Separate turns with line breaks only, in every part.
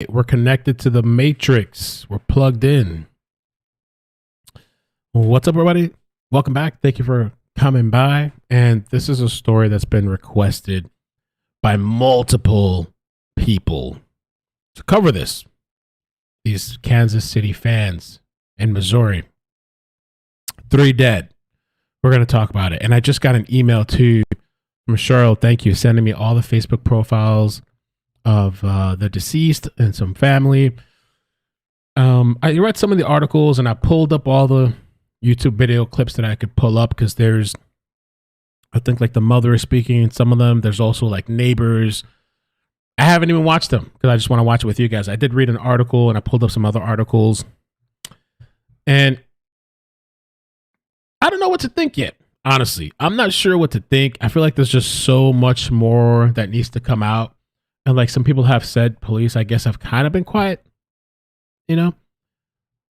We're connected to the Matrix. We're plugged in. What's up, everybody? Welcome back. Thank you for coming by. And this is a story that's been requested by multiple people to cover this. These Kansas City fans in Missouri. 3 dead. We're going to talk about it. And I just got an email too from Cheryl. Thank you. Sending me all the Facebook profiles of the deceased and some family. I read some of the articles and I pulled up all the YouTube video clips that I could pull up because there's, I think, like the mother is speaking in some of them. There's also like neighbors. I haven't even watched them because I just want to watch it with you guys. I did read an article and I pulled up some other articles. And I don't know what to think yet. Honestly, I'm not sure what to think. I feel like there's just so much more that needs to come out. And like some people have said, police, I guess, have kind of been quiet. You know,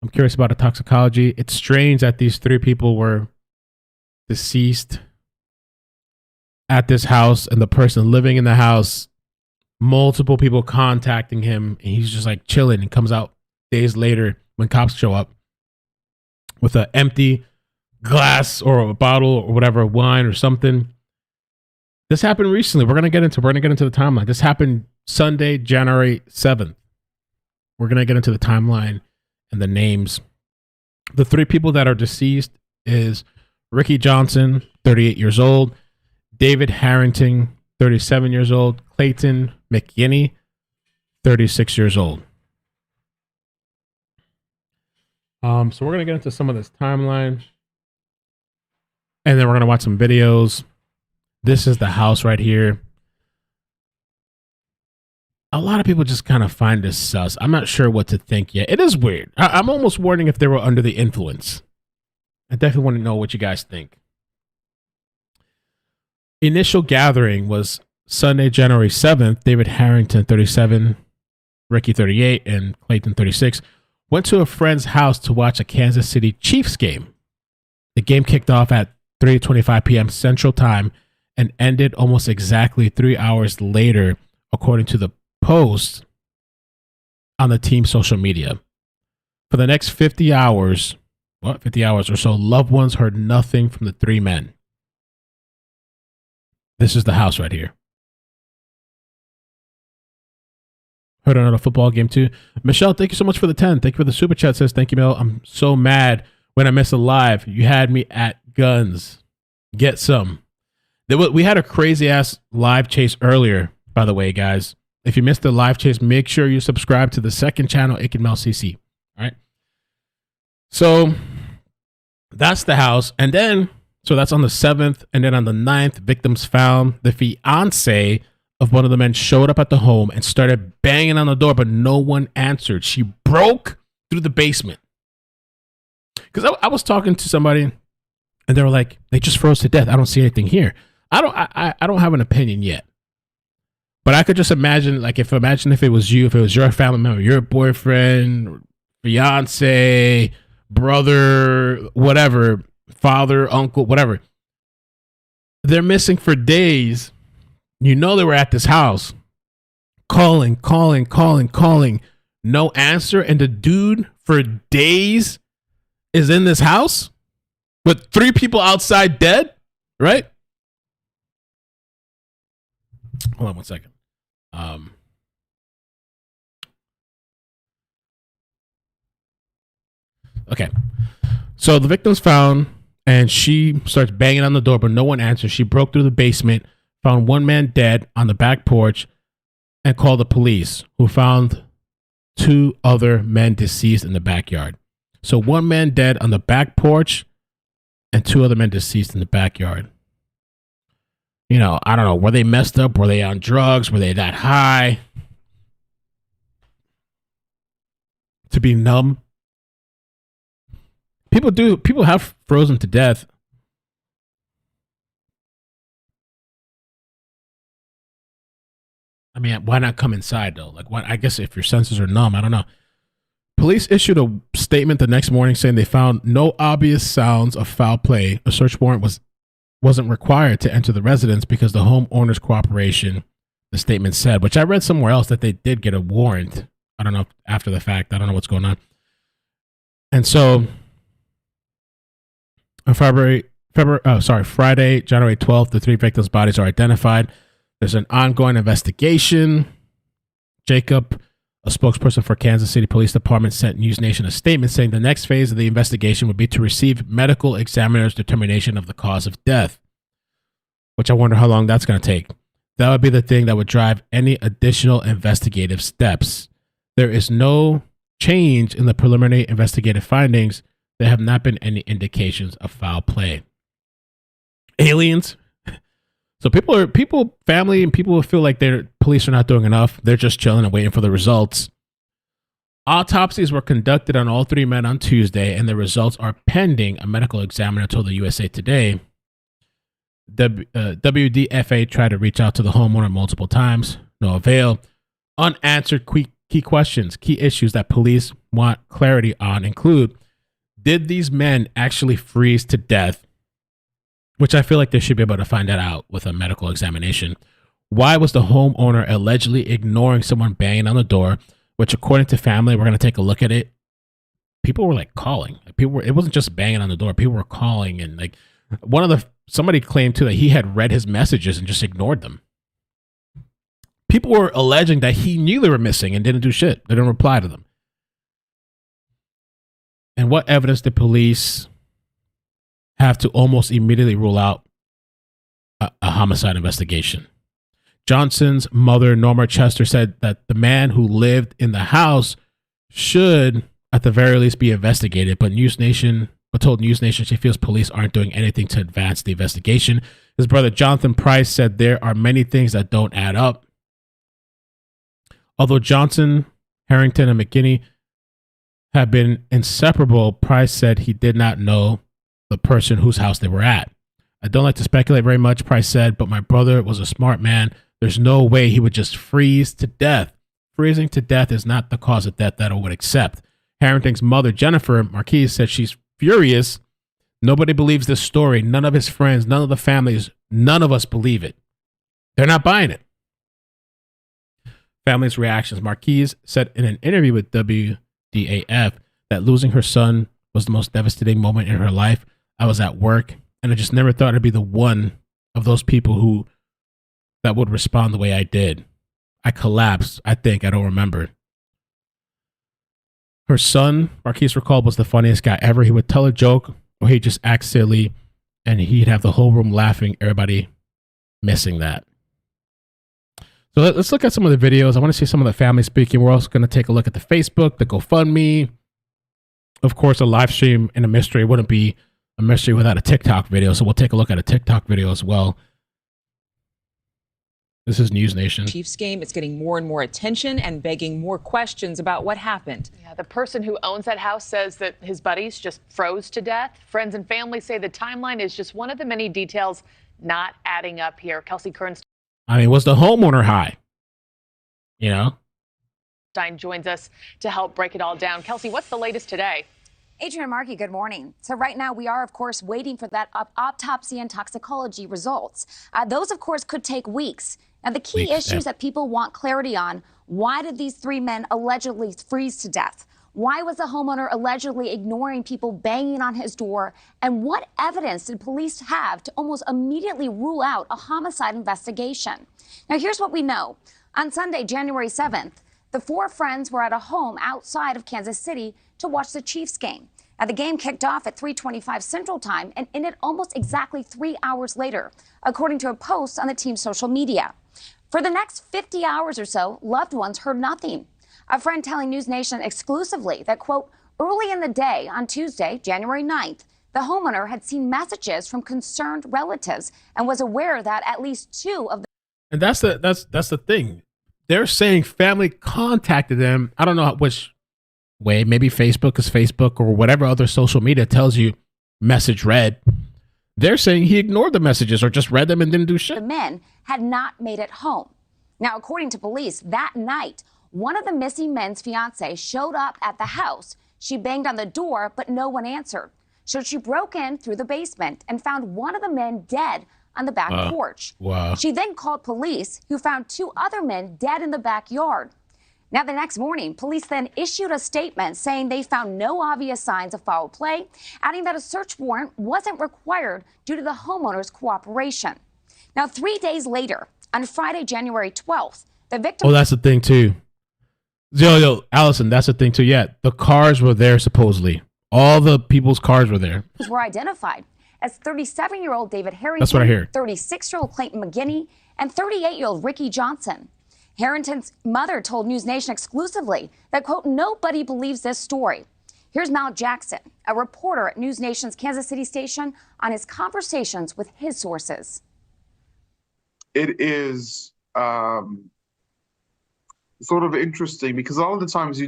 I'm curious about the toxicology. It's strange that these 3 people were deceased at this house and the person living in the house, multiple people contacting him, and he's just like chilling and comes out days later when cops show up with an empty glass or a bottle or whatever, wine or something. This happened recently. We're gonna get into the timeline. This happened Sunday, January 7th. We're gonna get into the timeline and the names. The 3 people that are deceased is Ricky Johnson, 38 years old, David Harrington, 37 years old, Clayton McGeeney, 36 years old. So we're gonna get into some of this timeline, and then we're gonna watch some videos. This is the house right here. A lot of people just kind of find this sus. I'm not sure what to think yet. It is weird. I'm almost wondering if they were under the influence. I definitely want to know what you guys think. Initial gathering was Sunday, January 7th. David Harrington, 37, Ricky, 38, and Clayton, 36, went to a friend's house to watch a Kansas City Chiefs game. The game kicked off at 3:25 p.m. Central Time and ended almost exactly 3 hours later, according to the post on the team's social media. For the next 50 hours or so, loved ones heard nothing from the 3 men. This is the house right here. Heard another football game too. Michelle, thank you so much for the 10. Thank you for the super chat. Says, thank you, Mel. I'm so mad when I missed a live. You had me at guns. Get some. We had a crazy ass live chase earlier, by the way, guys. If you missed the live chase, make sure you subscribe to the second channel, Aiken Mel CC. All right. So that's the house. And then, so that's on the 7th. And then on the 9th, victims found the fiance of one of the men showed up at the home and started banging on the door, but no one answered. She broke through the basement. Because I was talking to somebody and they were like, they just froze to death. I don't see anything here. I don't have an opinion yet. But I could just imagine, like, if it was you, if it was your family member, your boyfriend, fiance, brother, whatever, father, uncle, whatever. They're missing for days. You know they were at this house. Calling. No answer. And the dude for days is in this house with 3 people outside dead, right? Hold on 1 second. Okay. So the victim's found and she starts banging on the door, but no one answers. She broke through the basement, found 1 man dead on the back porch, and called the police, who found 2 other men deceased in the backyard. So 1 man dead on the back porch and 2 other men deceased in the backyard. You know, I don't know. Were they messed up? Were they on drugs? Were they that high to be numb? People have frozen to death. I mean, why not come inside though? Like, I guess if your senses are numb, I don't know. Police issued a statement the next morning saying they found no obvious sounds of foul play. A search warrant wasn't required to enter the residence because the homeowner's cooperation, the statement said, which I read somewhere else that they did get a warrant I don't know if after the fact. I don't know what's going on. And so on Friday, January 12th, the 3 victims' bodies are identified. There's an ongoing investigation. Jacob, a spokesperson for Kansas City Police Department, sent News Nation a statement saying the next phase of the investigation would be to receive medical examiner's determination of the cause of death, which I wonder how long that's going to take. That would be the thing that would drive any additional investigative steps. There is no change in the preliminary investigative findings. There have not been any indications of foul play. Aliens. So family and people who feel like their police are not doing enough. They're just chilling and waiting for the results. Autopsies were conducted on all 3 men on Tuesday, and the results are pending, a medical examiner told the USA Today. WDFA tried to reach out to the homeowner multiple times. No avail. Unanswered key questions, key issues that police want clarity on include, did these men actually freeze to death? Which I feel like they should be able to find that out with a medical examination. Why was the homeowner allegedly ignoring someone banging on the door? Which, according to family, we're going to take a look at it. People were like calling. It wasn't just banging on the door. People were calling, and like somebody claimed too that he had read his messages and just ignored them. People were alleging that he knew they were missing and didn't do shit. They didn't reply to them. And what evidence did police have to almost immediately rule out a homicide investigation? Johnson's mother, Norma Chester, said that the man who lived in the house should, at the very least, be investigated, but told News Nation she feels police aren't doing anything to advance the investigation. His brother, Jonathan Price, said there are many things that don't add up. Although Johnson, Harrington, and McGeeney have been inseparable, Price said he did not know the person whose house they were at. I don't like to speculate very much, Price said, but my brother was a smart man. There's no way he would just freeze to death. Freezing to death is not the cause of death that I would accept. Harrington's mother, Jennifer Marquise, said she's furious. Nobody believes this story. None of his friends, none of the families, none of us believe it. They're not buying it. Family's reactions. Marquise said in an interview with WDAF that losing her son was the most devastating moment in her life. I was at work, and I just never thought I'd be the one of those people that would respond the way I did. I collapsed, I think. I don't remember. Her son, Marquise recalled, was the funniest guy ever. He would tell a joke, or he'd just act silly, and he'd have the whole room laughing, everybody missing that. So let's look at some of the videos. I want to see some of the family speaking. We're also going to take a look at the Facebook, the GoFundMe. Of course, a live stream in a mystery wouldn't be a mystery without a TikTok video, so we'll take a look at a TikTok video as well. This is News Nation.
Chiefs game, it's getting more and more attention and begging more questions about what happened.
Yeah, the person who owns that house says that his buddies just froze to death. Friends and family say the timeline is just one of the many details not adding up here. Kelsey Kernstein.
I mean, was the homeowner high? You know?
Joins us to help break it all down. Kelsey, what's the latest today?
Adrian and Marky, good morning. So right now we are, of course, waiting for that autopsy and toxicology results. Those, of course, could take weeks. Now, the key issues that people want clarity on, why did these 3 men allegedly freeze to death? Why was the homeowner allegedly ignoring people banging on his door? And what evidence did police have to almost immediately rule out a homicide investigation? Now, here's what we know. On Sunday, January 7th, the 4 friends were at a home outside of Kansas City to watch the Chiefs game. Now, the game kicked off at 3:25 Central Time and ended almost exactly 3 hours later, according to a post on the team's social media. For the next 50 hours or so, loved ones heard nothing. A friend telling News Nation exclusively that, quote, early in the day on Tuesday, January 9th, the homeowner had seen messages from concerned relatives and was aware that at least 2 of the...
And that's the thing. They're saying family contacted them. I don't know which way. Maybe Facebook is Facebook or whatever other social media tells you message read. They're saying he ignored the messages or just read them and didn't do shit.
The men had not made it home. Now, according to police, that night, one of the missing men's fiance showed up at the house. She banged on the door, but no one answered. So she broke in through the basement and found one of the men dead on the back porch.
Wow.
She then called police, who found 2 other men dead in the backyard. Now, the next morning, police then issued a statement saying they found no obvious signs of foul play, adding that a search warrant wasn't required due to the homeowner's cooperation. Now, 3 days later, on Friday, January 12th, the victim...
Oh, that's the thing, too. Yo, Allison, that's the thing, too. Yeah, the cars were there, supposedly. All the people's cars were there.
...were identified as 37-year-old David Harrington,
that's what I hear.
36-year-old Clayton McGeeney, and 38-year-old Ricky Johnson. Harrington's mother told News Nation exclusively that, quote, nobody believes this story. Here's Mal Jackson, a reporter at News Nation's Kansas City station, on his conversations with his sources.
It is sort of interesting because a lot of the times,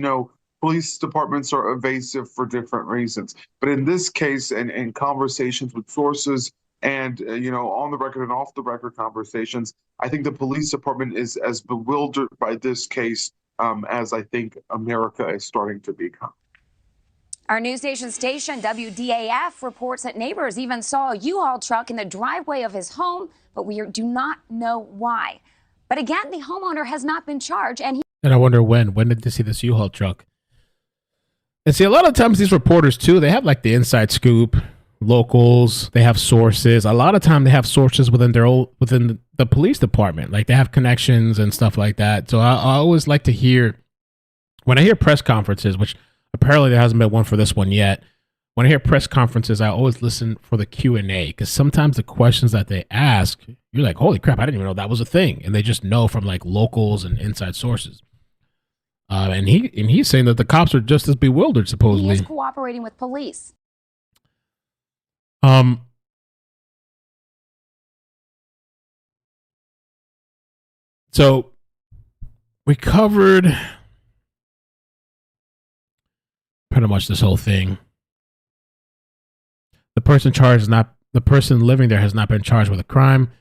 police departments are evasive for different reasons. But in this case, and in conversations with sources and, on the record and off the record conversations, I think the police department is as bewildered by this case as I think America is starting to become.
Our News Nation station, WDAF, reports that neighbors even saw a U-Haul truck in the driveway of his home, but we do not know why. But again, the homeowner has not been charged. And
I wonder when did they see this U-Haul truck? And see, a lot of times these reporters, too, they have like the inside scoop. Locals, they have sources. A lot of time they have sources within the police department, like they have connections and stuff like that. So I always like to hear, when I hear press conferences, which apparently there hasn't been one for this one yet. When I hear press conferences, I always listen for the Q&A, because sometimes the questions that they ask, you're like, holy crap, I didn't even know that was a thing, and they just know from like locals and inside sources. And he's saying that the cops are just as bewildered, supposedly.
He is cooperating with police.
So we covered pretty much this whole thing. The person living there has not been charged with a crime.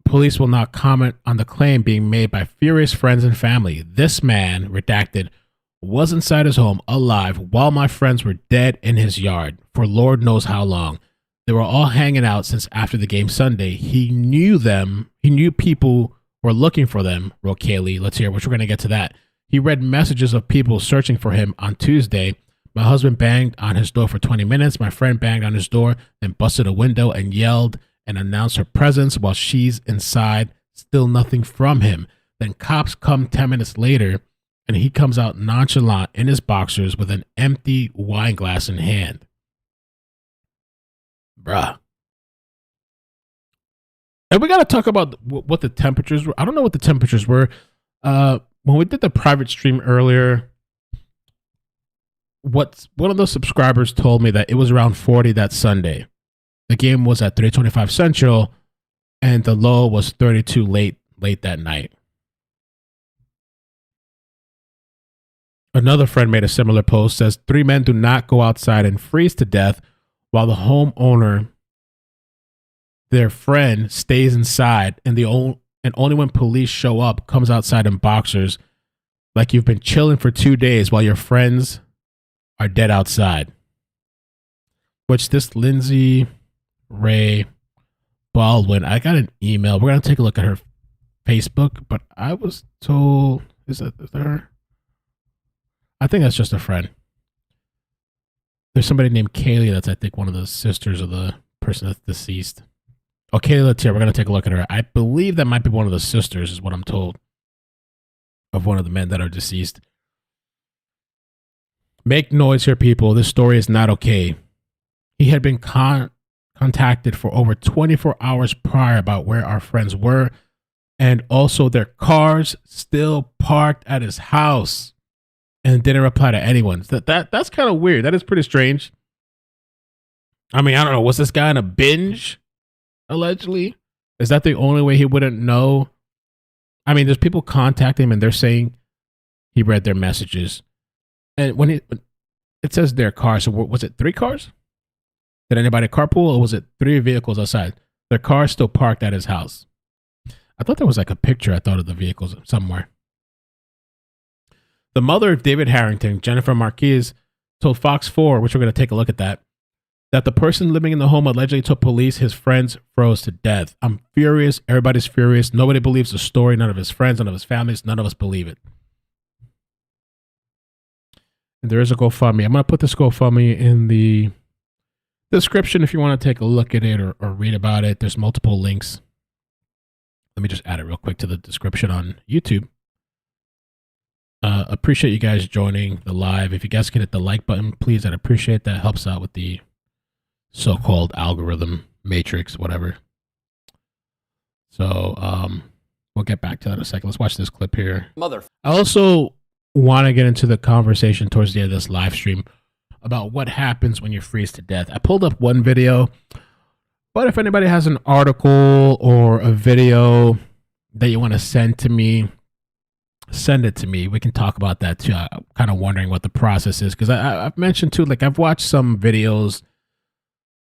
Police will not comment on the claim being made by furious friends and family. This man, redacted, was inside his home alive while my friends were dead in his yard for Lord knows how long. They were all hanging out since after the game Sunday. He knew them. He knew people were looking for them, wrote Kaylee. Let's hear, which we're going to get to that. He read messages of people searching for him on Tuesday. My husband banged on his door for 20 minutes. My friend banged on his door, then busted a window and yelled and announced her presence while she's inside. Still nothing from him. Then cops come 10 minutes later, and he comes out nonchalant in his boxers with an empty wine glass in hand. Bruh. And we got to talk about what the temperatures were. I don't know what the temperatures were. When we did the private stream earlier, one of those subscribers told me that it was around 40 that Sunday. The game was at 3:25 Central, and the low was 32 late that night. Another friend made a similar post, says 3 men do not go outside and freeze to death while the homeowner, their friend, stays inside, and only when police show up comes outside in boxers, like you've been chilling for 2 days while your friends are dead outside. Which this Lindsay Ray Baldwin, I got an email. We're going to take a look at her Facebook, but I was told, is that her? I think that's just a friend. There's somebody named Kaylee that's, I think, one of the sisters of the person that's deceased. Oh, Kaylee, let's hear. We're going to take a look at her. I believe that might be one of the sisters, is what I'm told, of one of the men that are deceased. Make noise here, people. This story is not okay. He had been contacted for over 24 hours prior about where our friends were, and also their cars still parked at his house, and didn't reply to anyone. That's kind of weird. That is pretty strange. I mean, I don't know. Was this guy in a binge, allegedly? Is that the only way he wouldn't know? I mean, there's people contacting him, and they're saying he read their messages. And when it says their car, so was it 3 cars? Did anybody carpool, or was it 3 vehicles outside? Their car still parked at his house. I thought there was like a picture, of the vehicles somewhere. The mother of David Harrington, Jennifer Marquez, told Fox 4, which we're going to take a look at that, that the person living in the home allegedly told police his friends froze to death. I'm furious. Everybody's furious. Nobody believes the story. None of his friends, none of his families, none of us believe it. And there is a GoFundMe. I'm going to put this GoFundMe in the description if you want to take a look at it or read about it. There's multiple links. Let me just add it real quick to the description on YouTube. Appreciate you guys joining the live. If you guys can hit the like button, please, I'd appreciate that. Helps out with the so-called algorithm matrix, whatever. So we'll get back to that in a second. Let's watch this clip here. I also want to get into the conversation towards the end of this live stream about what happens when you freeze to death. I pulled up one video, but if anybody has an article or a video that you want to send to me, send it to me. We can talk about that too. I'm kind of wondering what the process is, because I've mentioned too, like I've watched some videos,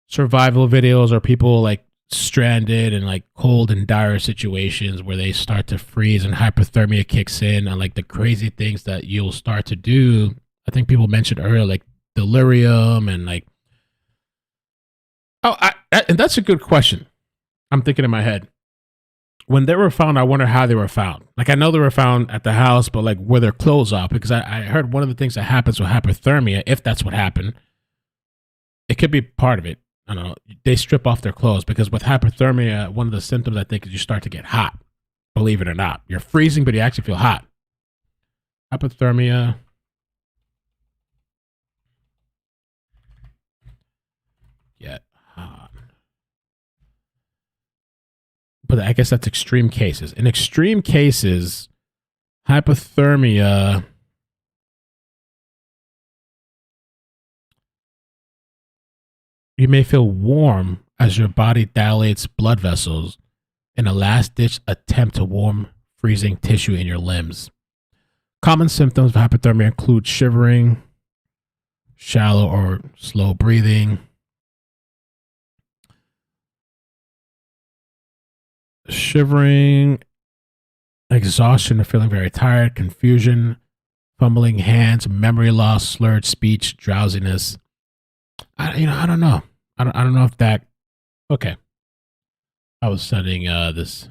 survival videos, or people like stranded in like cold and dire situations where they start to freeze and hypothermia kicks in, and like the crazy things that you'll start to do. I think people mentioned earlier, like delirium and like, and that's a good question. I'm thinking in my head. When they were found, I wonder how they were found. Like, I know they were found at the house, but like, were their clothes off? Because I heard one of the things that happens with hypothermia, if that's what happened, it could be part of it. I don't know. They strip off their clothes, because with hypothermia, one of the symptoms I think is you start to get hot. Believe it or not, you're freezing, but you actually feel hot. Hypothermia. Get hot. But I guess that's extreme cases. In extreme cases, hypothermia you may feel warm as your body dilates blood vessels in a last-ditch attempt to warm freezing tissue in your limbs. Common symptoms of hypothermia include shivering, shallow or slow breathing, exhaustion or feeling very tired, confusion, fumbling hands, memory loss, slurred speech, drowsiness. I don't know. I don't know if that. Okay, I was studying this.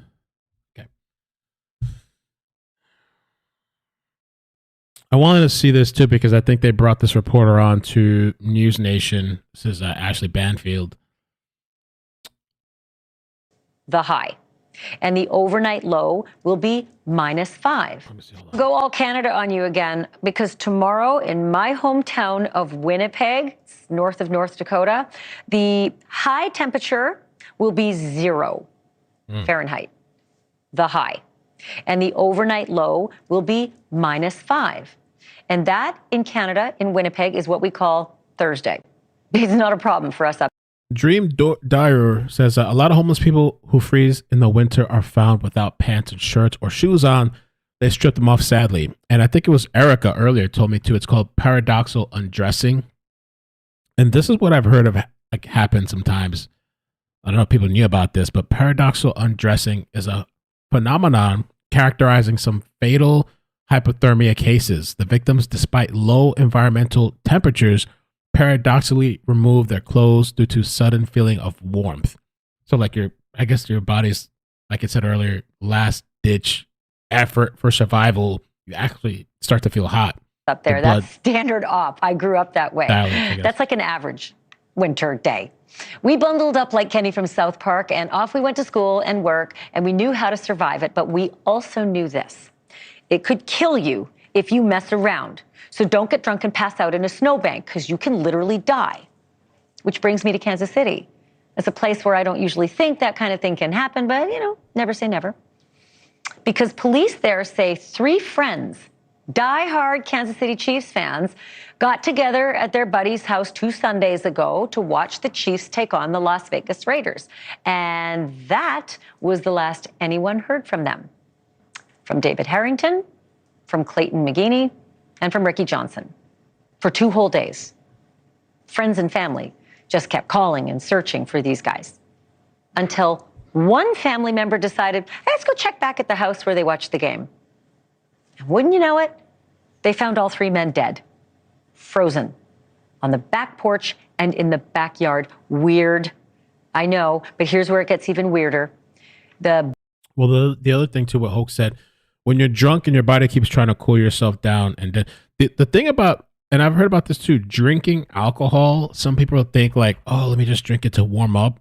Okay, I wanted to see this too because I think they brought this reporter on to News Nation. This is Ashley Banfield.
The high. And the overnight low will be -5. Go all Canada on you again, because tomorrow in my hometown of Winnipeg, north of North Dakota, the high temperature will be 0 Fahrenheit, the high. And the overnight low will be -5. And that in Canada, in Winnipeg, is what we call Thursday. It's not a problem for us up.
Dream Dyer says a lot of homeless people who freeze in the winter are found without pants and shirts or shoes on. They strip them off, sadly. And I think it was Erica earlier told me too. It's called paradoxal undressing. And this is what I've heard of like happen sometimes. I don't know if people knew about this, but paradoxal undressing is a phenomenon characterizing some fatal hypothermia cases. The victims, despite low environmental temperatures, paradoxically remove their clothes due to sudden feeling of warmth. So like I guess your body's, like I said earlier, last ditch effort for survival, you actually start to feel hot.
Up there, that's standard op. I grew up that way. That's like an average winter day. We bundled up like Kenny from South Park and off we went to school and work, and we knew how to survive it, but we also knew this. It could kill you if you mess around. So don't get drunk and pass out in a snowbank, because you can literally die. Which brings me to Kansas City. It's a place where I don't usually think that kind of thing can happen, but, never say never. Because police there say 3 friends, die-hard Kansas City Chiefs fans, got together at their buddy's house 2 Sundays ago to watch the Chiefs take on the Las Vegas Raiders. And that was the last anyone heard from them. From David Harrington, from Clayton McGeeney, and from Ricky Johnson. For 2 whole days. Friends and family just kept calling and searching for these guys. Until one family member decided, hey, let's go check back at the house where they watched the game. And wouldn't you know it, they found all 3 men dead, frozen, on the back porch and in the backyard. Weird. I know, but here's where it gets even weirder. The
other thing too, what Hoke said, when you're drunk and your body keeps trying to cool yourself down, and then the thing about, and I've heard about this too, drinking alcohol, some people think like, oh, let me just drink it to warm up.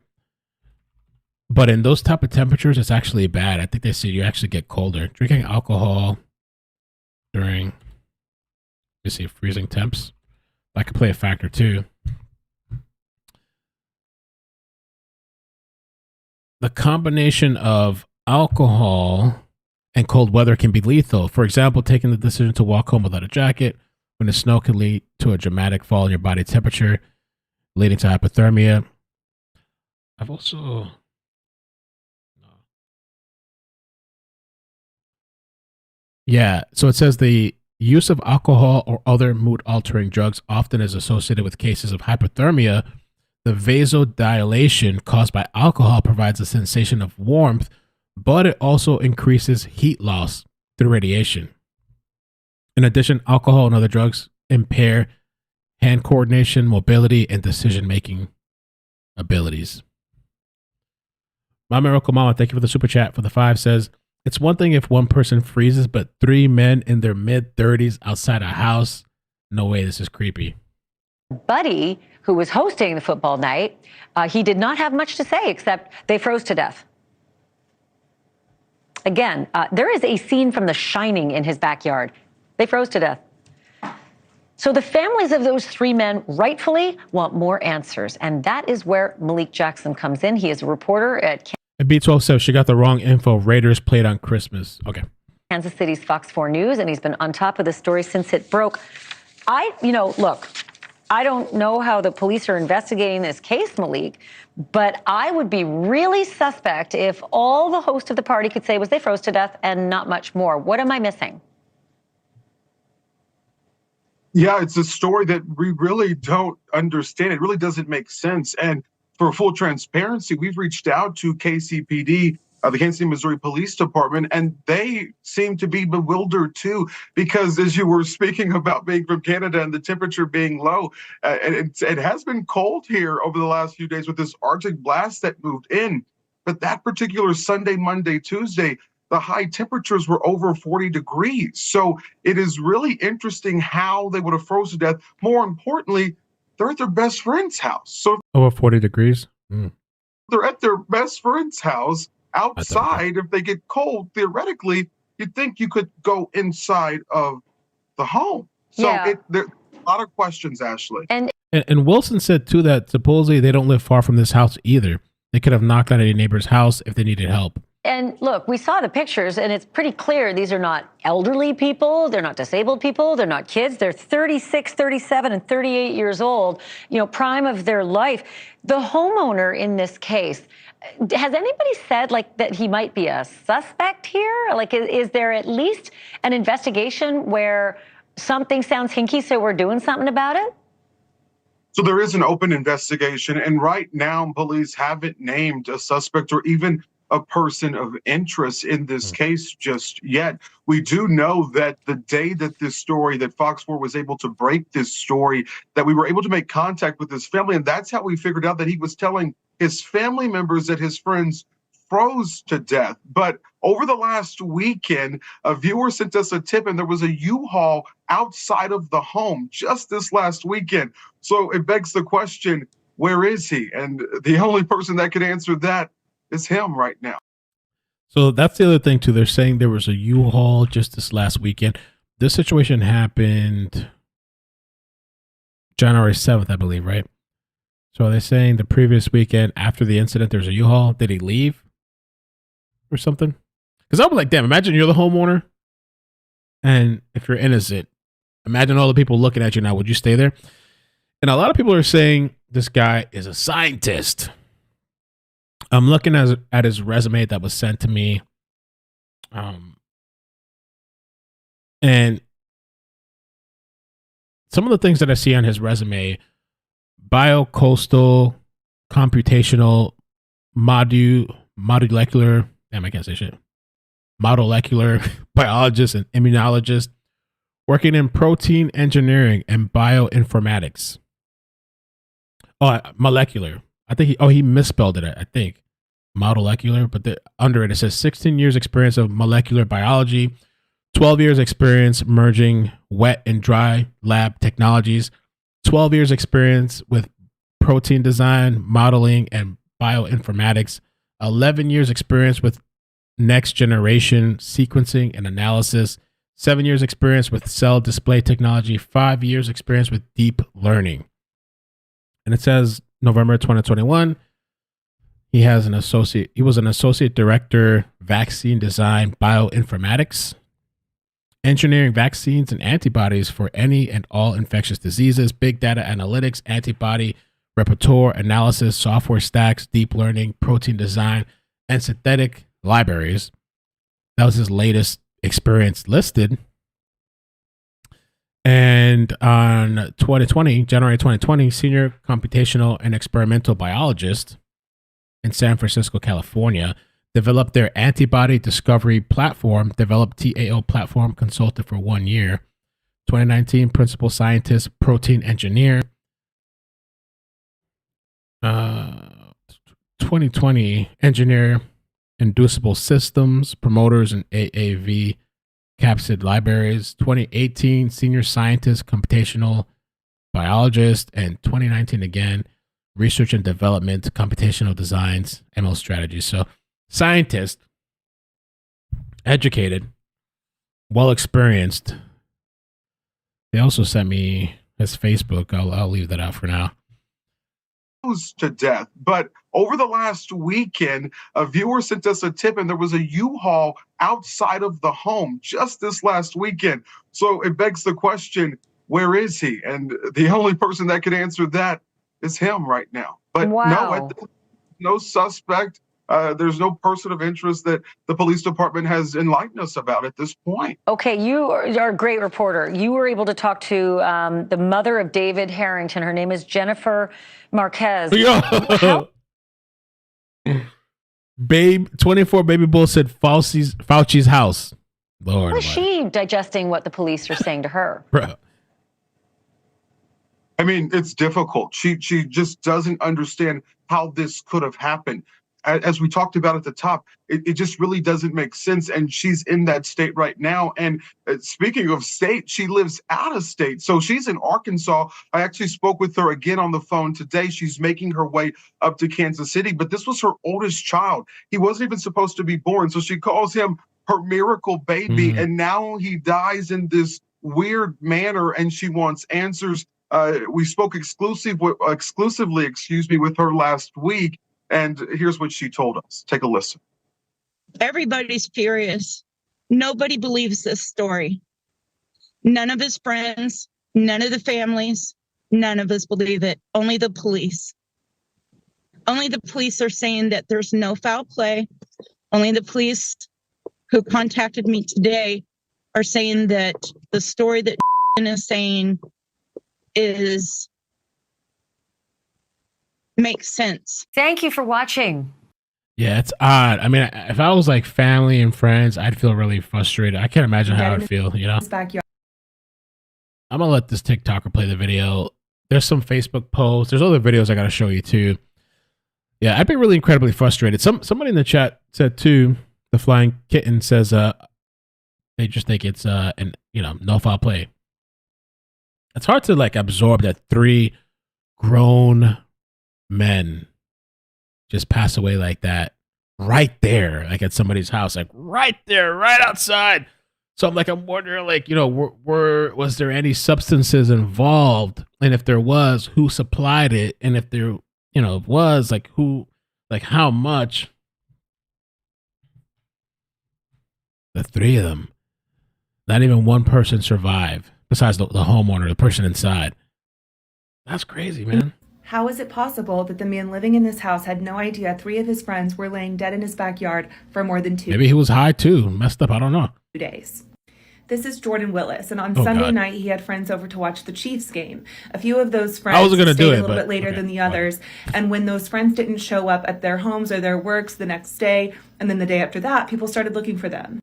But in those type of temperatures, it's actually bad. I think they say you actually get colder. Drinking alcohol during, you see, freezing temps, that could play a factor too. The combination of alcohol and cold weather can be lethal. For example, taking the decision to walk home without a jacket when the snow can lead to a dramatic fall in your body temperature, leading to hypothermia. I've also... Yeah, so it says the use of alcohol or other mood-altering drugs often is associated with cases of hypothermia. The vasodilation caused by alcohol provides a sensation of warmth, but it also increases heat loss through radiation. In addition, alcohol and other drugs impair hand coordination, mobility, and decision-making abilities. My Miracle Mama, thank you for the super chat for the 5, says, it's one thing if one person freezes, but 3 men in their mid-30s outside a house, no way, this is creepy.
Buddy, who was hosting the football night, he did not have much to say except they froze to death. Again, there is a scene from The Shining in his backyard. They froze to death. So the families of those 3 men rightfully want more answers, and that is where Malik Jackson comes in. He is a reporter at
B12 says she got the wrong info. Raiders played on Christmas. Okay.
Kansas City's Fox 4 News, and he's been on top of the story since it broke. Look, I don't know how the police are investigating this case, Malik, but I would be really suspect if all the host of the party could say was they froze to death and not much more. What am I missing?
Yeah, it's a story that we really don't understand. It really doesn't make sense. And for full transparency, we've reached out to KCPD, the Kansas City, Missouri Police Department, and they seem to be bewildered too, because as you were speaking about being from Canada and the temperature being low, it has been cold here over the last few days with this Arctic blast that moved in. But that particular Sunday, Monday, Tuesday, the high temperatures were over 40 degrees. So it is really interesting how they would have frozen to death. More importantly, they're at their best friend's house. So
over 40 degrees?
They're at their best friend's house outside. If they get cold, theoretically, you'd think you could go inside of the home. So there are a lot of questions, Ashley.
And Wilson said, too, that supposedly they don't live far from this house either. They could have knocked on any neighbor's house if they needed help.
And look, we saw the pictures, and it's pretty clear these are not elderly people. They're not disabled people. They're not kids. They're 36, 37, and 38 years old, prime of their life. The homeowner in this case, has anybody said, that he might be a suspect here? Is there at least an investigation where something sounds hinky, so we're doing something about it?
So there is an open investigation, and right now police haven't named a suspect or even a person of interest in this case just yet. We do know that the day that that Fox 4 was able to break this story, that we were able to make contact with his family, and that's how we figured out that he was telling his family members that his friends froze to death. But over the last weekend, a viewer sent us a tip, and there was a U-Haul outside of the home just this last weekend. So it begs the question, where is he? And the only person that could answer that is him right now.
So that's the other thing too. They're saying there was a U-Haul just this last weekend. This situation happened January 7th, I believe, right? So they're saying the previous weekend after the incident, there's a U-Haul. Did he leave or something? Because I'll be like, damn, imagine you're the homeowner. And if you're innocent, imagine all the people looking at you now. Would you stay there? And a lot of people are saying this guy is a scientist. I'm looking at his resume that was sent to me. And some of the things that I see on his resume, biocoastal, computational, molecular, damn, I can't say shit. Molecular biologist and immunologist, working in protein engineering and bioinformatics. Molecular. I think he misspelled it. I think molecular, but under it says 16 years experience of molecular biology, 12 years experience merging wet and dry lab technologies, 12 years experience with protein design, modeling, and bioinformatics, 11 years experience with next generation sequencing and analysis, 7 years experience with cell display technology, 5 years experience with deep learning. And it says November 2021, he was an associate director, vaccine design, bioinformatics, engineering vaccines and antibodies for any and all infectious diseases, big data analytics, antibody repertoire analysis, software stacks, deep learning, protein design, and synthetic libraries. That was his latest experience listed. And on January 2020, senior computational and experimental biologist in San Francisco, California, developed their antibody discovery platform, developed TAO platform, consulted for 1 year. 2019, principal scientist, protein engineer. 2020, engineer, inducible systems, promoters, and AAV capsid libraries. 2018, senior scientist, computational biologist. And 2019 again, research and development, computational designs, ML strategies. So scientist, educated, well experienced. They also sent me his Facebook. I'll leave that out for now.
To death. But over the last weekend, a viewer sent us a tip, and there was a U-Haul outside of the home just this last weekend. So it begs the question, where is he? And the only person that could answer that is him right now. But no suspect. There's no person of interest that the police department has enlightened us about at this point.
Okay, you are a great reporter. You were able to talk to the mother of David Harrington. Her name is Jennifer Marquez.
Babe, 24 Baby Bull said Fauci's house. Lord,
how is she digesting what the police are saying to her?
Bro.
I mean, it's difficult. She just doesn't understand how this could have happened. As we talked about at the top, it just really doesn't make sense. And she's in that state right now. And speaking of state, she lives out of state. So she's in Arkansas. I actually spoke with her again on the phone today. She's making her way up to Kansas City. But this was her oldest child. He wasn't even supposed to be born. So she calls him her miracle baby. And now he dies in this weird manner. And she wants answers. We spoke exclusively, with her last week. And here's what she told us. Take a listen.
Everybody's furious. Nobody believes this story. None of his friends, none of the families, none of us believe it. Only the police. Only the police are saying that there's no foul play. Only the police who contacted me today are saying that the story that is saying makes sense.
Thank you for watching.
Yeah, it's odd. I mean, if I was like family and friends, I'd feel really frustrated. I can't imagine how I'd feel, you know? I'm going to let this TikToker play the video. There's some Facebook posts. There's other videos I got to show you too. Yeah, I'd be really incredibly frustrated. Somebody in the chat said too, the Flying Kitten says they just think it's no foul play. It's hard to like absorb that 3 grown men just pass away like that right there, like at somebody's house, like right there, right outside. So I'm wondering, like, was there any substances involved? And if there was, who supplied it? And if there, was, like, who, like, how much? The 3 of them, not even one person survived besides the homeowner, the person inside. That's crazy, man.
How is it possible that the man living in this house had no idea 3 of his friends were laying dead in his backyard for more than 2
Maybe he was high too, messed up, I don't know.
days? This is Jordan Willis, and on Sunday night he had friends over to watch the Chiefs game. A few of those friends stayed a little bit later than the others, and when those friends didn't show up at their homes or their works the next day, and then the day after that, people started looking for them.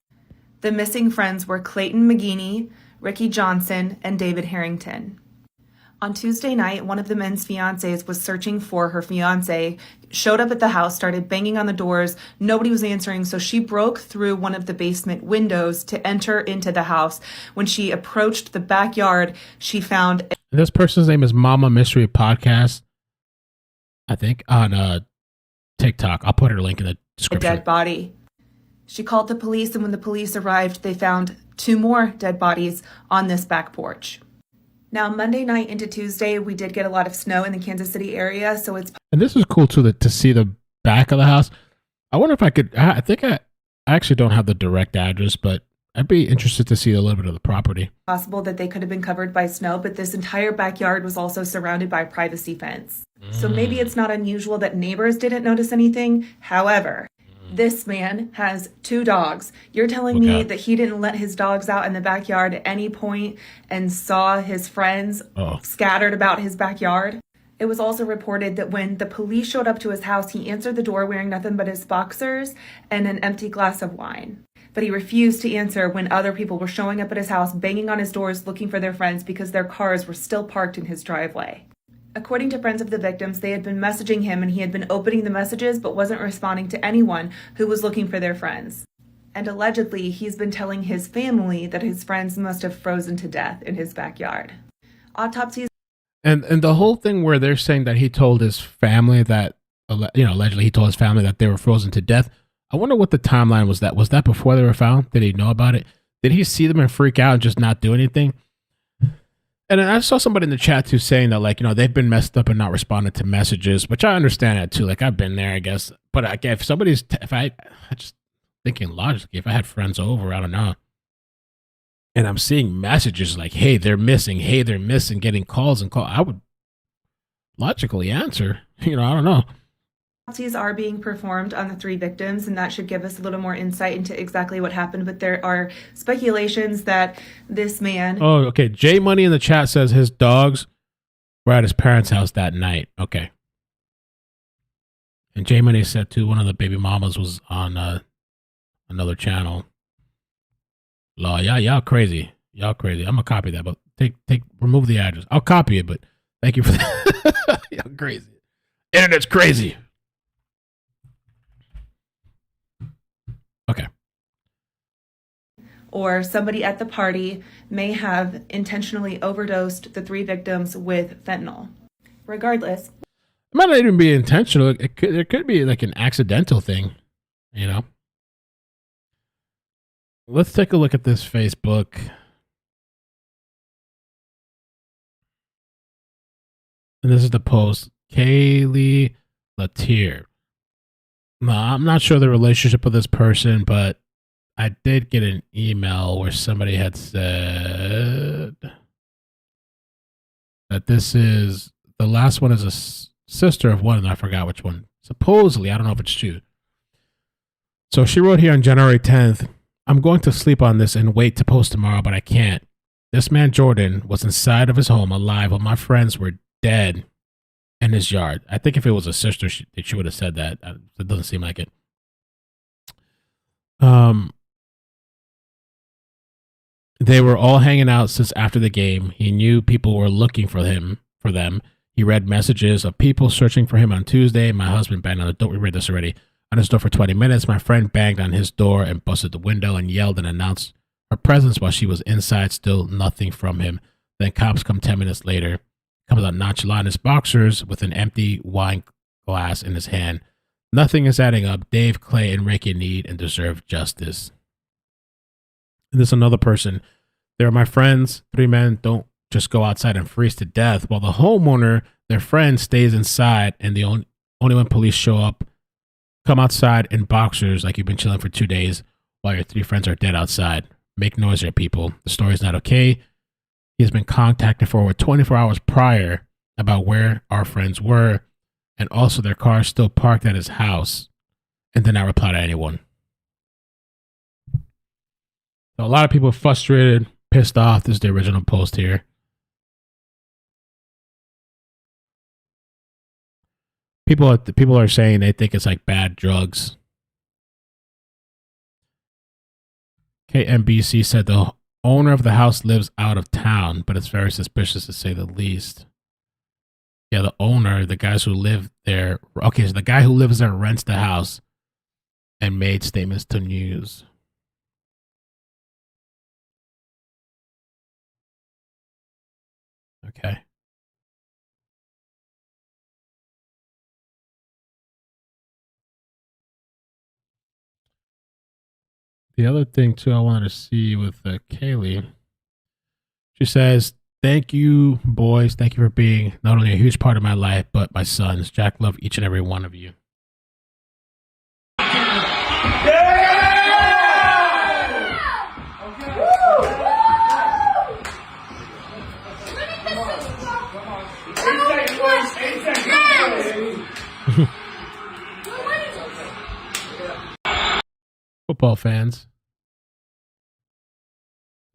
The missing friends were Clayton McGeeney, Ricky Johnson, and David Harrington. On Tuesday night, one of the men's fiancés was searching for her fiancé, showed up at the house, started banging on the doors. Nobody was answering, so she broke through one of the basement windows to enter into the house. When she approached the backyard, she found...
This person's name is Mama Mystery Podcast, I think, on TikTok. I'll put her link in the description.
A dead body. She called the police, and when the police arrived, they found 2 more dead bodies on this back porch. Now, Monday night into Tuesday, we did get a lot of snow in the Kansas City area, so it's...
And this is cool, too, to see the back of the house. I wonder if I could... I think I actually don't have the direct address, but I'd be interested to see a little bit of the property.
Possible that they could have been covered by snow, but this entire backyard was also surrounded by a privacy fence. So maybe it's not unusual that neighbors didn't notice anything. However... This man has 2 dogs. You're telling me that he didn't let his dogs out in the backyard at any point and saw his friends scattered about his backyard? It was also reported that when the police showed up to his house, he answered the door wearing nothing but his boxers and an empty glass of wine. But he refused to answer when other people were showing up at his house, banging on his doors, looking for their friends because their cars were still parked in his driveway. According to friends of the victims, they had been messaging him and he had been opening the messages but wasn't responding to anyone who was looking for their friends. And allegedly, he's been telling his family that his friends must have frozen to death in his backyard. Autopsies...
And the whole thing where they're saying that he told his family that, allegedly he told his family that they were frozen to death. I wonder what the timeline was that. Was that before they were found? Did he know about it? Did he see them and freak out and just not do anything? And I saw somebody in the chat too saying that, they've been messed up and not responded to messages, which I understand that too. Like, I've been there, I guess. But if somebody's, I just thinking logically, if I had friends over, I don't know, and I'm seeing messages like, hey, they're missing, getting calls, I would logically answer. I don't know.
Autopsies are being performed on the 3 victims, and that should give us a little more insight into exactly what happened. But there are speculations that this man...
Oh, okay. J Money in the chat says his dogs were at his parents' house that night. Okay. And J Money said, too, one of the baby mamas was on another channel. Y'all crazy. Y'all crazy. I'm going to copy that, but remove the address. I'll copy it, but thank you for that. Y'all crazy. Internet's crazy. Okay.
Or somebody at the party may have intentionally overdosed the 3 victims with fentanyl. Regardless.
It might not even be intentional. It could be like an accidental thing, Let's take a look at this Facebook. And this is the post. Kaylee Latier. No, I'm not sure the relationship of this person, but I did get an email where somebody had said that this is, the last one is a sister of one, and I forgot which one. Supposedly, I don't know if it's true. So she wrote here on January 10th, I'm going to sleep on this and wait to post tomorrow, but I can't. This man, Jordan, was inside of his home alive while my friends were dead in his yard. I think if it was a sister, she would have said that. It doesn't seem like it. They were all hanging out since after the game. He knew people were looking for them. He read messages of people searching for him on Tuesday. My husband banged on the door. We read this already. On his door for 20 minutes. My friend banged on his door and busted the window and yelled and announced her presence while she was inside. Still nothing from him. Then cops come 10 minutes later. Comes out nonchalant in his boxers with an empty wine glass in his hand. Nothing is adding up. Dave, Clay, and Ricky need and deserve justice. And there's another person. They're my friends. 3 men don't just go outside and freeze to death. While the homeowner, their friend, stays inside, and the only when police show up, come outside in boxers like you've been chilling for 2 days while your 3 friends are dead outside. Make noise here, people. The story's not okay. He has been contacted for over 24 hours prior about where our friends were, and also their car is still parked at his house, and did not reply to anyone. So a lot of people are frustrated, pissed off. This is the original post here. People are saying they think it's like bad drugs. KMBC said the owner of the house lives out of town, but it's very suspicious to say the least. Yeah, the owner, the guys who live there. Okay, so the guy who lives there rents the house and made statements to news. Okay. The other thing, too, I wanted to see with Kaylee, she says, thank you, boys. Thank you for being not only a huge part of my life, but my sons. Jack, love each and every one of you. Football fans.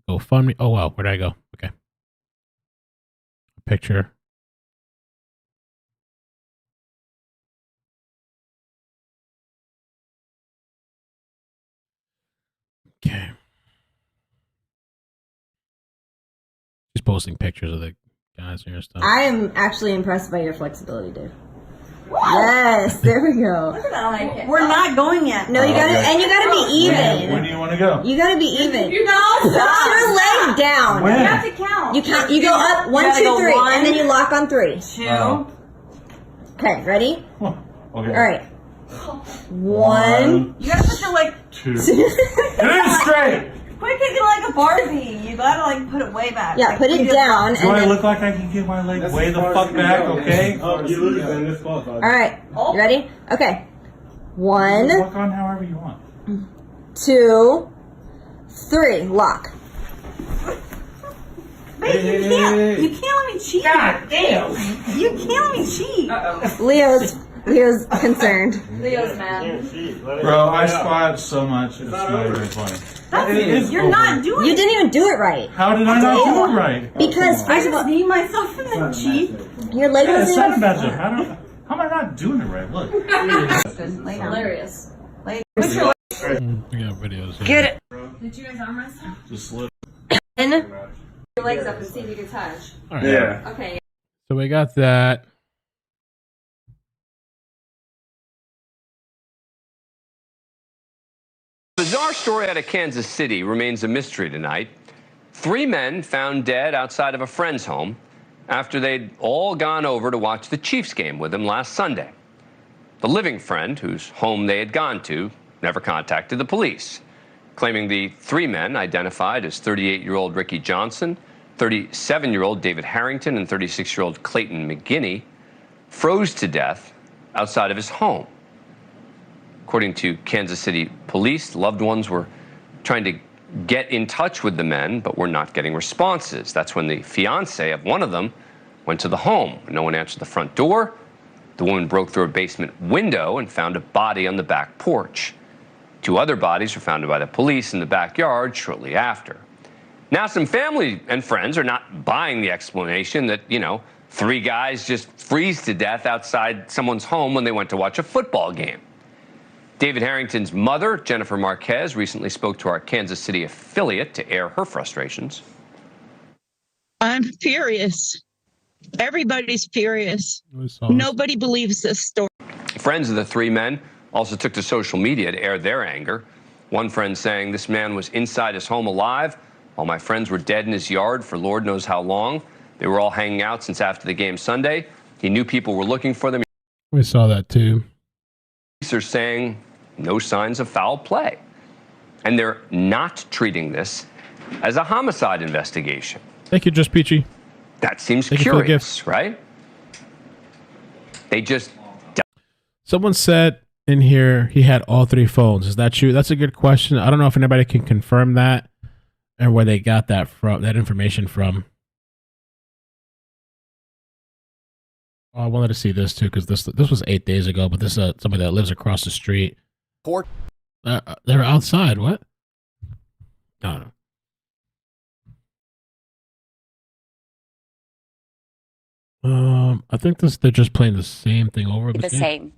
Go fund me. Oh, wow. Where'd I go? Okay. Picture. Okay. She's posting pictures of the guys here and stuff.
I am actually impressed by your flexibility, Dave. Yes, there we go.
Look at that, I like it.
We're not going yet. No, you gotta, and you gotta be even.
When do you want to go?
You gotta be even.
You know,
Put your leg down.
When?
You have to count.
You count. You go up 1, 2, 3, and then you lock on 3. 2. Okay, ready?
Okay.
All right. 1.
You gotta put your leg
2. It is straight.
Quit kicking like a Barbie. You gotta like put it way back.
Yeah,
like,
put it down.
Do I look like I can get my leg way the fuck back? Okay.
All right. You ready? Okay. 1.
Walk on however you want.
2, 3. Lock.
Hey, you can't let me cheat.
God damn.
You can't let me cheat.
Leo's concerned.
Leo's mad.
Bro, I squat so much. It's not very funny.
You're not doing it.
You didn't even do it right.
How did I not do it right?
Because
I just need myself in the cheat.
your leg
Yeah,
was
it's
in.
not about you. How am I not doing it right? Look.
Lay down. Hilarious. Put your
We got videos here.
Get it.
Did you guys arm wrestle?
Just look.
Your legs up and see if you can touch.
All right.
Yeah.
Okay.
So we got that.
Bizarre story out of Kansas City remains a mystery tonight. 3 men found dead outside of a friend's home after they'd all gone over to watch the Chiefs game with him last Sunday. The living friend, whose home they had gone to, never contacted the police, claiming the 3 men, identified as 38-year-old Ricky Johnson, 37-year-old David Harrington, and 36-year-old Clayton McGeeney, froze to death outside of his home. According to Kansas City police, loved ones were trying to get in touch with the men, but were not getting responses. That's when the fiance of one of them went to the home. No one answered the front door. The woman broke through a basement window and found a body on the back porch. 2 other bodies were found by the police in the backyard shortly after. Now, some family and friends are not buying the explanation that, 3 guys just freeze to death outside someone's home when they went to watch a football game. David Harrington's mother, Jennifer Marquez, recently spoke to our Kansas City affiliate to air her frustrations.
I'm furious. Everybody's furious. Nobody believes this story.
Friends of the 3 men also took to social media to air their anger. One friend saying, "This man was inside his home alive while my friends were dead in his yard for Lord knows how long. They were all hanging out since after the game Sunday. He knew people were looking for them."
We saw that too.
Police are saying no signs of foul play. And they're not treating this as a homicide investigation.
Thank you, Just Peachy.
That seems curious, right? They just...
Someone said in here he had all 3 phones. Is that true? That's a good question. I don't know if anybody can confirm that and where they got that from, that information from. Oh, I wanted to see this too because this was 8 days ago, but this is somebody that lives across the street. They're outside. What? No. I think they're just playing the same thing over
The same.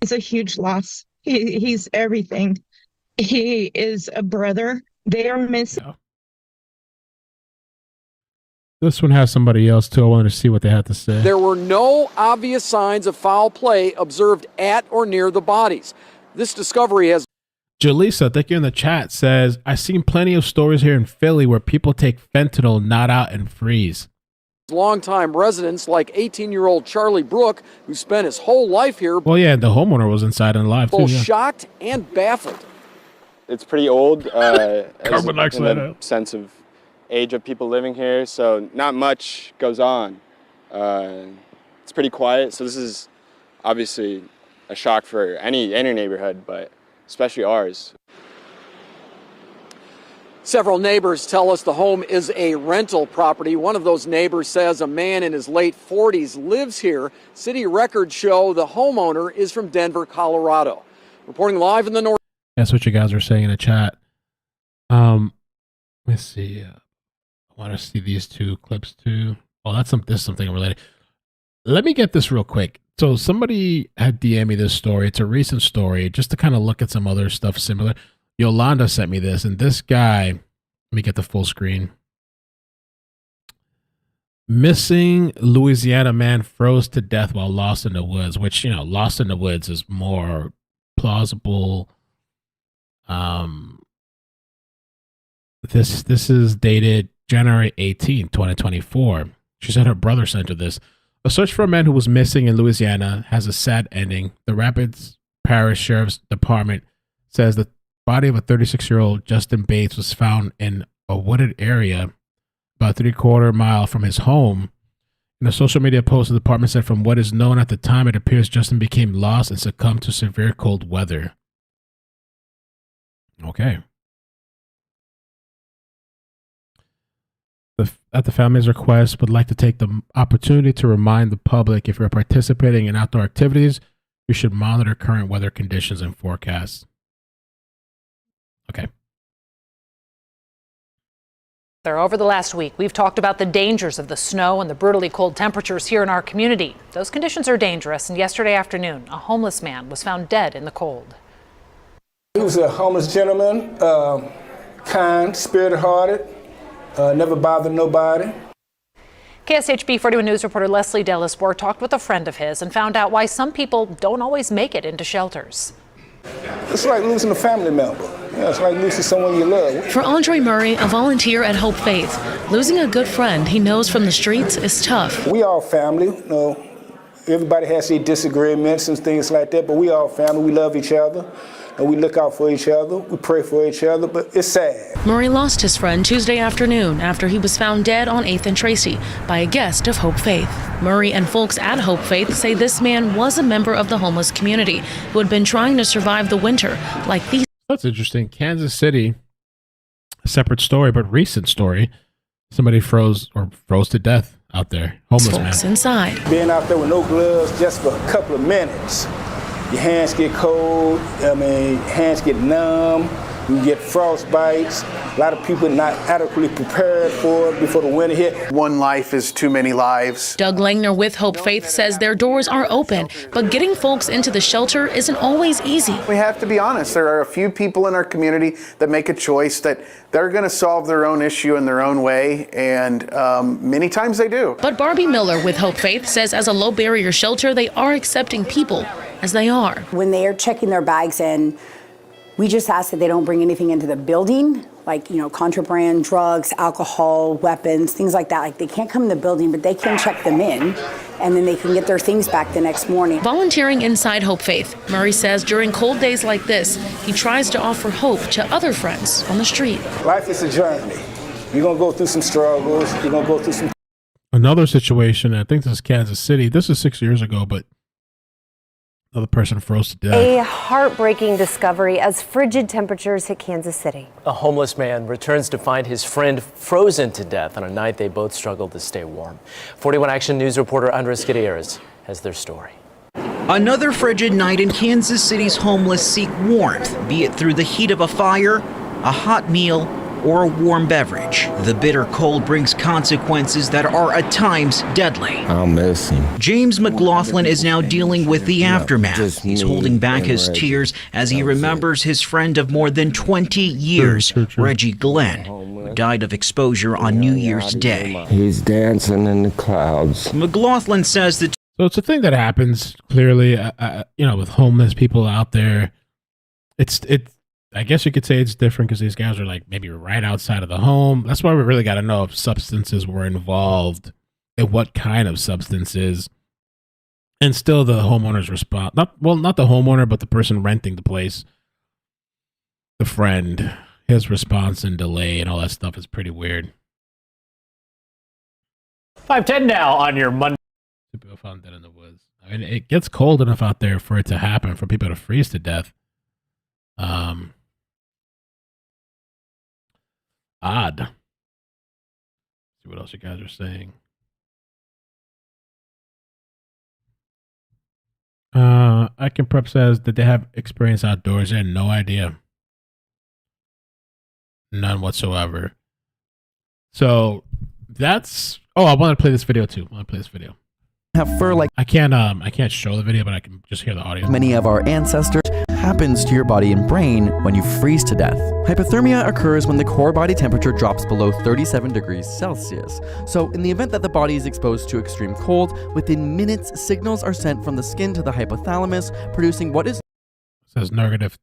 It's a huge loss. He's everything. He is a brother. They are missing.
Yeah. This one has somebody else, too. I wanted to see what they had to say.
There were no obvious signs of foul play observed at or near the bodies. This discovery has...
Jaleesa, thank you in the chat, says, I've seen plenty of stories here in Philly where people take fentanyl, not out, and freeze.
Longtime residents like 18-year-old Charlie Brook, who spent his whole life here...
Well, yeah, the homeowner was inside and alive, too.
Both
Yeah.
shocked and baffled.
It's pretty old
Carbon dioxide
in the sense of age of people living here, so not much goes on. It's pretty quiet, so this is obviously a shock for any neighborhood, but especially ours.
Several neighbors tell us the home is a rental property. One of those neighbors says a man in his late 40s lives here. City records show the homeowner is from Denver, Colorado. Reporting live in the north.
That's what you guys are saying in the chat. Let's see. I want to see these two clips too. Oh, this is something related. Let me get this real quick. So somebody had DM'd me this story. It's a recent story, just to kind of look at some other stuff similar. Yolanda sent me this, and this guy, let me get the full screen. Missing Louisiana man froze to death while lost in the woods, which, you know, lost in the woods is more plausible. This is dated January 18, 2024. She said her brother sent her this. A search for a man who was missing in Louisiana has a sad ending. The Rapids Parish Sheriff's Department says the body of a 36-year-old Justin Bates was found in a wooded area about 3/4 mile from his home. In a social media post, the department said from what is known at the time, it appears Justin became lost and succumbed to severe cold weather. Okay. At the family's request, would like to take the opportunity to remind the public if you're participating in outdoor activities, you should monitor current weather conditions and forecasts. Okay.
Over the last week, we've talked about the dangers of the snow and the brutally cold temperatures here in our community. Those conditions are dangerous, and yesterday afternoon, a homeless man was found dead in the cold.
He was a homeless gentleman, kind, spirited-hearted, never bothered nobody.
KSHB 41 News reporter Leslie Delisbour talked with a friend of his and found out why some people don't always make it into shelters.
It's like losing a family member. Yeah, it's like losing someone you love.
For Andre Murray, a volunteer at Hope Faith, losing a good friend he knows from the streets is tough.
We all family. You know, everybody has their disagreements and things like that, but we all family. We love each other, and we look out for each other. We pray for each other, but it's sad.
Murray lost his friend Tuesday afternoon after he was found dead on 8th and Tracy by a guest of Hope Faith. Murray and folks at Hope Faith say this man was a member of the homeless community who had been trying to survive the winter like these.
That's interesting. Kansas City, a separate story, but recent story. Somebody froze to death out there. Homeless
folks
man.
Inside.
Being out there with no gloves just for a couple of minutes. Your hands get cold, hands get numb, you get frostbites. A lot of people not adequately prepared for it before the winter hit.
One life is too many lives.
Doug Langner with Hope Faith says their doors are open, but getting folks into the shelter isn't always easy.
We have to be honest. There are a few people in our community that make a choice that they're going to solve their own issue in their own way, and many times they do.
But Barbie Miller with Hope Faith says as a low-barrier shelter, they are accepting people as they are.
When they are checking their bags in, we just ask that they don't bring anything into the building, like, contraband, drugs, alcohol, weapons, things like that. Like, they can't come in the building, but they can check them in, and then they can get their things back the next morning.
Volunteering inside Hope Faith, Murray says during cold days like this, he tries to offer hope to other friends on the street.
Life is a journey. You're going to go through some struggles. You're going to go through some...
Another situation, I think this is Kansas City. This is 6 years ago, but another person froze to death.
A heartbreaking discovery as frigid temperatures hit Kansas City.
A homeless man returns to find his friend frozen to death on a night they both struggled to stay warm. 41 Action News reporter Andres Gutierrez has their story.
Another frigid night in Kansas City's homeless seek warmth, be it through the heat of a fire, a hot meal, or a warm beverage. The bitter cold brings consequences that are at times deadly.
I'll miss him.
James McLaughlin is now dealing with the aftermath. He's holding back his tears as he remembers his friend of more than 20 years, Reggie Glenn, who died of exposure on New Year's Day.
He's dancing in the clouds.
McLaughlin says that.
So it's a thing that happens clearly, with homeless people out there. I guess you could say it's different because these guys are like maybe right outside of the home. That's why we really got to know if substances were involved and what kind of substances. And still the homeowner's response, not the homeowner, but the person renting the place, the friend, his response and delay and all that stuff is pretty weird.
5:10 now on your Monday.
People found dead in the woods. I mean, it gets cold enough out there for it to happen, for people to freeze to death. Odd. See what else you guys are saying. I Can Prep says that they have experience outdoors. I had no idea. None whatsoever. So that's. Oh, I want to play this video too.
Have fur like
I can't show the video, but I can just hear the audio.
Many of our ancestors happens to your body and brain when you freeze to death. Hypothermia occurs when the core body temperature drops below 37 degrees Celsius. So in the event that the body is exposed to extreme cold, within minutes signals are sent from the skin to the hypothalamus, producing what is
says negative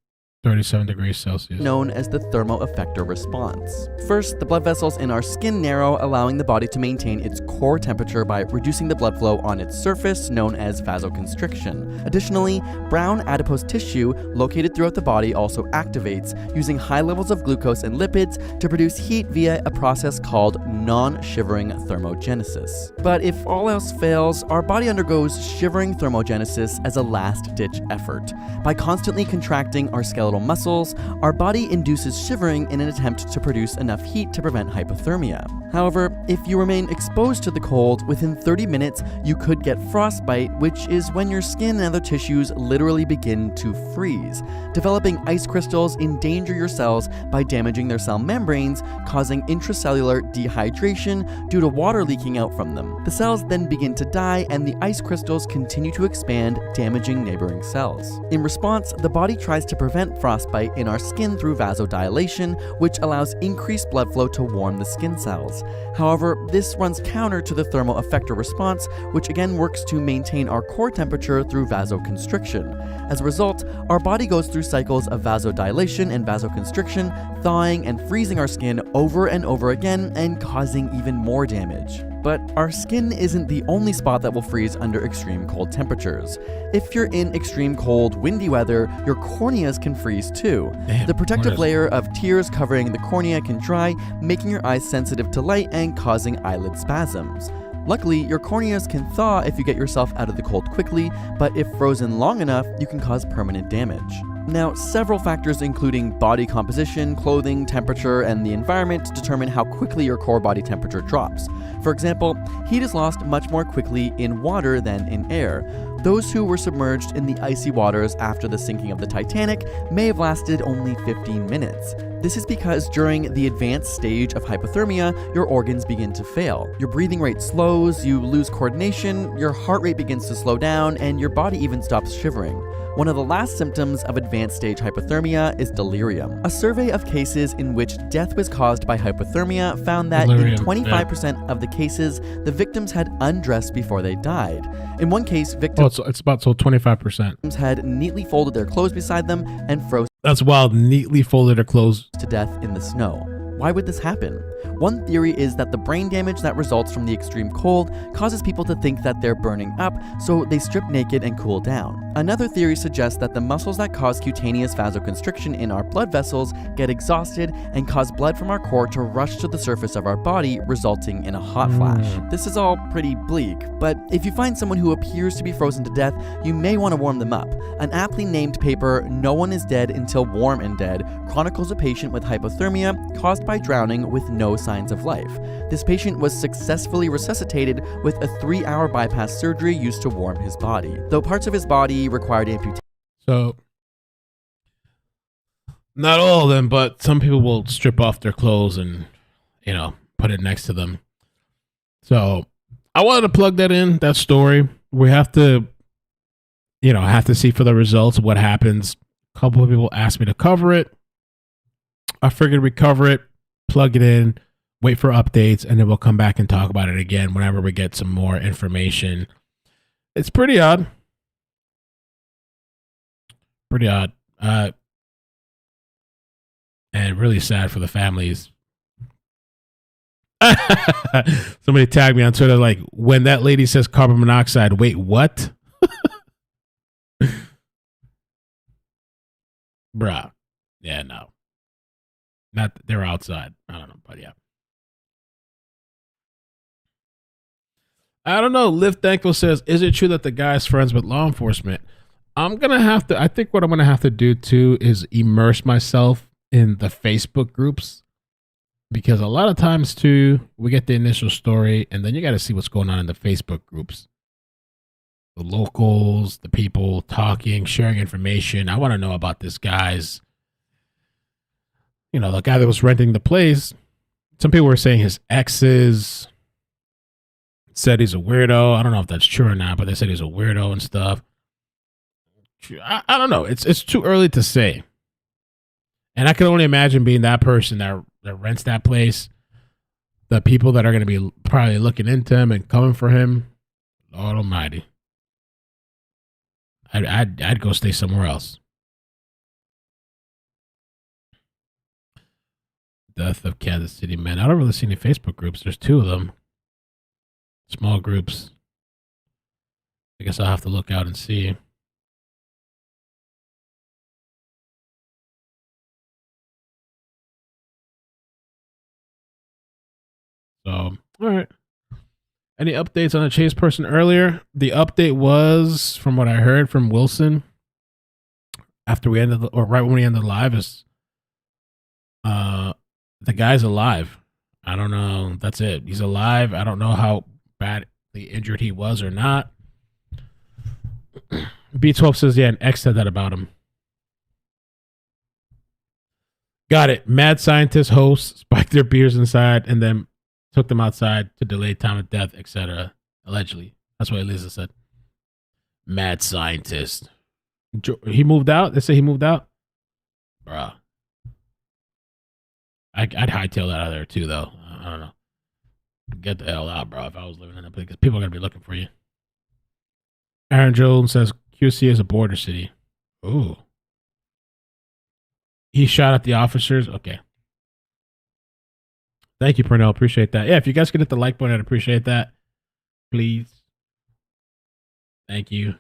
37 degrees Celsius.
Known as the thermoeffector response. First, the blood vessels in our skin narrow, allowing the body to maintain its core temperature by reducing the blood flow on its surface, known as vasoconstriction. Additionally, brown adipose tissue located throughout the body also activates, using high levels of glucose and lipids to produce heat via a process called non-shivering thermogenesis. But if all else fails, our body undergoes shivering thermogenesis as a last-ditch effort. By constantly contracting our skeletal muscles, our body induces shivering in an attempt to produce enough heat to prevent hypothermia. However, if you remain exposed to the cold, within 30 minutes you could get frostbite, which is when your skin and other tissues literally begin to freeze. Developing ice crystals endanger your cells by damaging their cell membranes, causing intracellular dehydration due to water leaking out from them. The cells then begin to die and the ice crystals continue to expand, damaging neighboring cells. In response, the body tries to prevent frostbite in our skin through vasodilation, which allows increased blood flow to warm the skin cells. However, this runs counter to the thermoeffector response, which again works to maintain our core temperature through vasoconstriction. As a result, our body goes through cycles of vasodilation and vasoconstriction, thawing and freezing our skin over and over again and causing even more damage. But our skin isn't the only spot that will freeze under extreme cold temperatures. If you're in extreme cold, windy weather, your corneas can freeze too.
Damn,
the protective layer of tears covering the cornea can dry, making your eyes sensitive to light and causing eyelid spasms. Luckily, your corneas can thaw if you get yourself out of the cold quickly, but if frozen long enough, you can cause permanent damage. Now, several factors including body composition, clothing, temperature, and the environment determine how quickly your core body temperature drops. For example, heat is lost much more quickly in water than in air. Those who were submerged in the icy waters after the sinking of the Titanic may have lasted only 15 minutes. This is because during the advanced stage of hypothermia, your organs begin to fail. Your breathing rate slows, you lose coordination, your heart rate begins to slow down, and your body even stops shivering. One of the last symptoms of advanced stage hypothermia is delirium. A survey of cases in which death was caused by hypothermia found that in 25% of the cases, the victims had undressed before they died. In one case, victims
it's about 25%
had neatly folded their clothes beside them and froze.
That's wild. Neatly folded their clothes
to death in the snow. Why would this happen? One theory is that the brain damage that results from the extreme cold causes people to think that they're burning up, so they strip naked and cool down. Another theory suggests that the muscles that cause cutaneous vasoconstriction in our blood vessels get exhausted and cause blood from our core to rush to the surface of our body, resulting in a hot flash. This is all pretty bleak, but if you find someone who appears to be frozen to death, you may want to warm them up. An aptly named paper, "No One is Dead Until Warm and Dead," chronicles a patient with hypothermia caused by drowning with no signs of life. This patient was successfully resuscitated with a 3-hour bypass surgery used to warm his body, though parts of his body required amputation.
So Not all of them, but some people will strip off their clothes and, put it next to them. So I wanted to plug that in, that story. We have to, have to see for the results of what happens. A couple of people asked me to cover it. I figured we'd cover it, plug it in, wait for updates, and then we'll come back and talk about it again whenever we get some more information. It's pretty odd. Pretty odd. And really sad for the families. Somebody tagged me on Twitter like, when that lady says carbon monoxide, wait, what? Bruh. Yeah, no. Not they're outside. I don't know, but yeah. I don't know. Liv Thankful says, is it true that the guy's friends with law enforcement? I think what I'm going to have to do too is immerse myself in the Facebook groups, because a lot of times too, we get the initial story and then you got to see what's going on in the Facebook groups. The locals, the people talking, sharing information. I want to know about this guy's, the guy that was renting the place. Some people were saying his exes said he's a weirdo. I don't know if that's true or not, but they said he's a weirdo and stuff. I don't know. It's too early to say. And I can only imagine being that person that rents that place. The people that are going to be probably looking into him and coming for him. Lord Almighty. I'd go stay somewhere else. Death of Kansas City men. I don't really see any Facebook groups. There's 2 of them. Small groups. I guess I'll have to look out and see. So, all right. Any updates on the chase person earlier? The update was, from what I heard from Wilson, after we ended, or right when we ended the live, is the guy's alive. I don't know. That's it. He's alive. I don't know how badly injured he was or not. B12 says, yeah, an ex said that about him. Got it. Mad scientist hosts spiked their beers inside and then took them outside to delay time of death, etc. Allegedly. That's what Elisa said. Mad scientist. He moved out? They say he moved out? Bruh. I'd hightail that out of there too, though. I don't know. Get the hell out, bro, if I was living in a place, because people are going to be looking for you. Aaron Jones says QC is a border city. Ooh. He shot at the officers? Okay. Thank you, Pernell. Appreciate that. Yeah, if you guys could hit the like button, I'd appreciate that. Please. Thank you.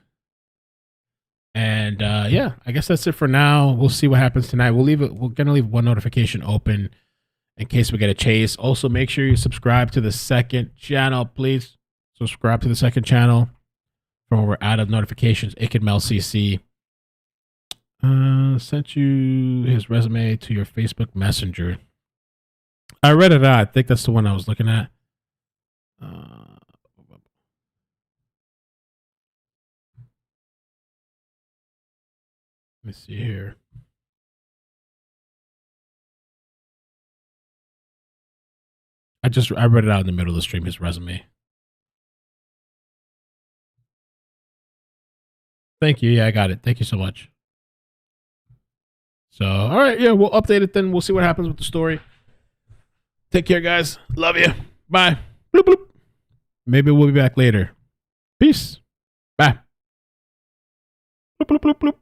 And yeah, I guess that's it for now. We'll see what happens tonight. We're gonna leave one notification open in case we get a chase. Also, make sure you subscribe to the second channel, please. Subscribe to the second channel from where we're out of notifications. Ikid CC sent you his resume to your Facebook Messenger. I read it out. I think that's the one I was looking at. Let me see here. I read it out in the middle of the stream, his resume. Thank you. Yeah, I got it. Thank you so much. So, all right. Yeah, we'll update it then. We'll see what happens with the story. Take care, guys. Love you. Bye. Bloop, bloop. Maybe we'll be back later. Peace. Bye. Bloop, bloop, bloop, bloop.